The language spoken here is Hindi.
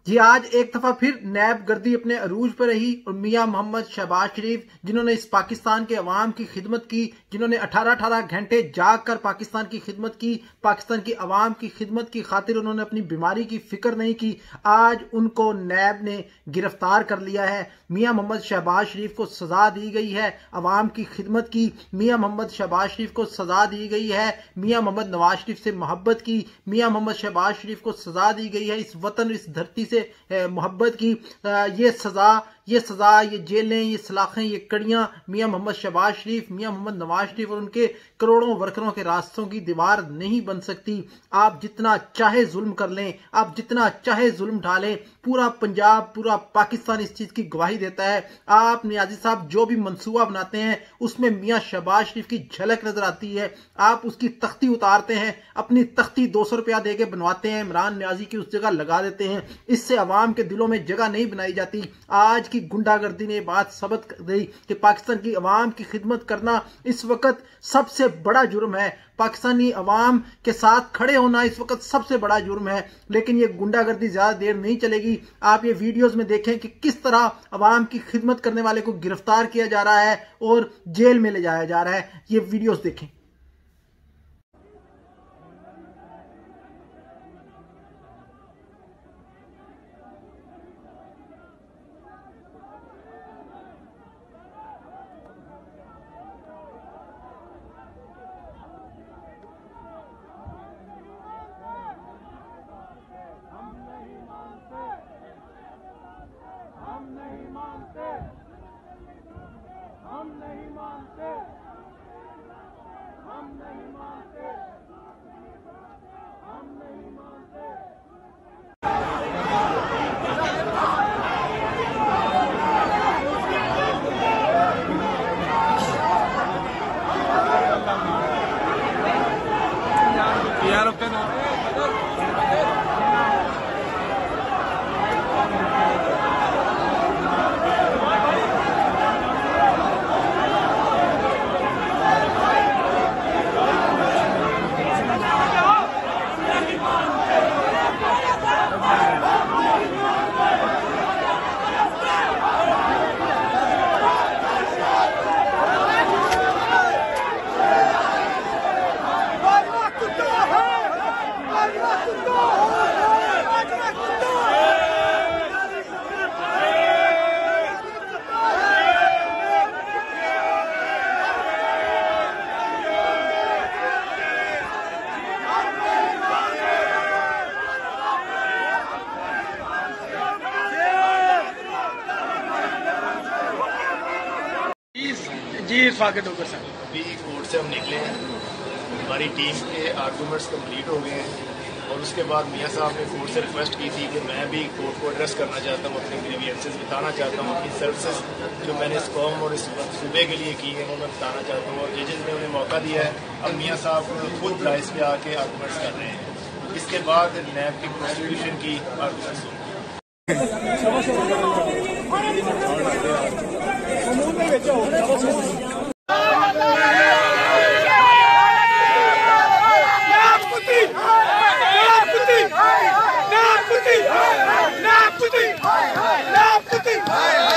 जी आज एक दफा फिर नैब गर्दी अपने अरूज पर रही और मियां मोहम्मद शहबाज शरीफ जिन्होंने इस पाकिस्तान के अवाम की खिदमत की, जिन्होंने 18-18 घंटे जाग कर पाकिस्तान की खिदमत की, पाकिस्तान की अवाम की खिदमत की खातिर उन्होंने अपनी बीमारी की फिक्र नहीं की, आज उनको नैब ने गिरफ्तार कर लिया है। मियां मोहम्मद शहबाज शरीफ को सजा दी गई है अवाम की खिदमत की, मियां मोहम्मद शहबाज शरीफ को सजा दी गई है मियां मोहम्मद नवाज शरीफ से मोहब्बत की, मियां मोहम्मद शहबाज शरीफ को सजा दी गई है इस वतन इस धरती से मोहब्बत की। ये सजा ये जेलें ये सलाखें ये कड़ियां मियां मोहम्मद शहबाज शरीफ मियां मोहम्मद नवाज शरीफ और उनके करोड़ों वर्करों के रास्तों की दीवार नहीं बन सकती। आप जितना चाहे जुल्म कर लें, आप जितना चाहे जुल्म ढालें, पूरा पंजाब पूरा पाकिस्तान इस चीज की गवाही देता है। आप नियाजी साहब जो भी मंसूबा बनाते हैं उसमें मियां शहबाज शरीफ की झलक नजर आती है। आप उसकी तख्ती उतारते हैं, अपनी तख्ती 200 रुपया देके बनवाते हैं, इमरान नियाजी की उस जगह लगा देते हैं। इससे अवाम के दिलों में जगह नहीं बनाई जाती। आज की गुंडागर्दी ने बात साबित कर दी कि पाकिस्तान की अवाम की खिदमत करना इस वक्त सबसे बड़ा जुर्म है। पाकिस्तानी अवाम के साथ खड़े होना इस वक्त सबसे बड़ा जुर्म है। लेकिन ये गुंडागर्दी ज्यादा देर नहीं चलेगी। आप ये वीडियोस में देखें कि किस तरह अवाम की खिदमत करने वाले को गिरफ्तार किया जा रहा है और जेल में ले जाया जा रहा है। ये वीडियोस देखें। जी फाके डोगर साहब, अभी कोर्ट से हम निकले हैं, हमारी टीम के आर्गूमेंट्स कंप्लीट हो गए हैं और उसके बाद मियाँ साहब ने कोर्ट से रिक्वेस्ट की थी कि मैं भी कोर्ट को एड्रेस करना चाहता हूँ, अपने ग्रीवियंसेस बताना चाहता हूँ, अपनी सर्विसेज जो मैंने इस कौम और इस सूबे के लिए की है वो मैं बताना चाहता हूँ। और जजेस ने उन्हें मौका दिया है। अब मियाँ साहब खुद राइस पे आके आर्गूमेंट्स कर रहे हैं। इसके बाद नैब की प्रोसिक्यूशन की आर्गूमेंट्स होंगे। ना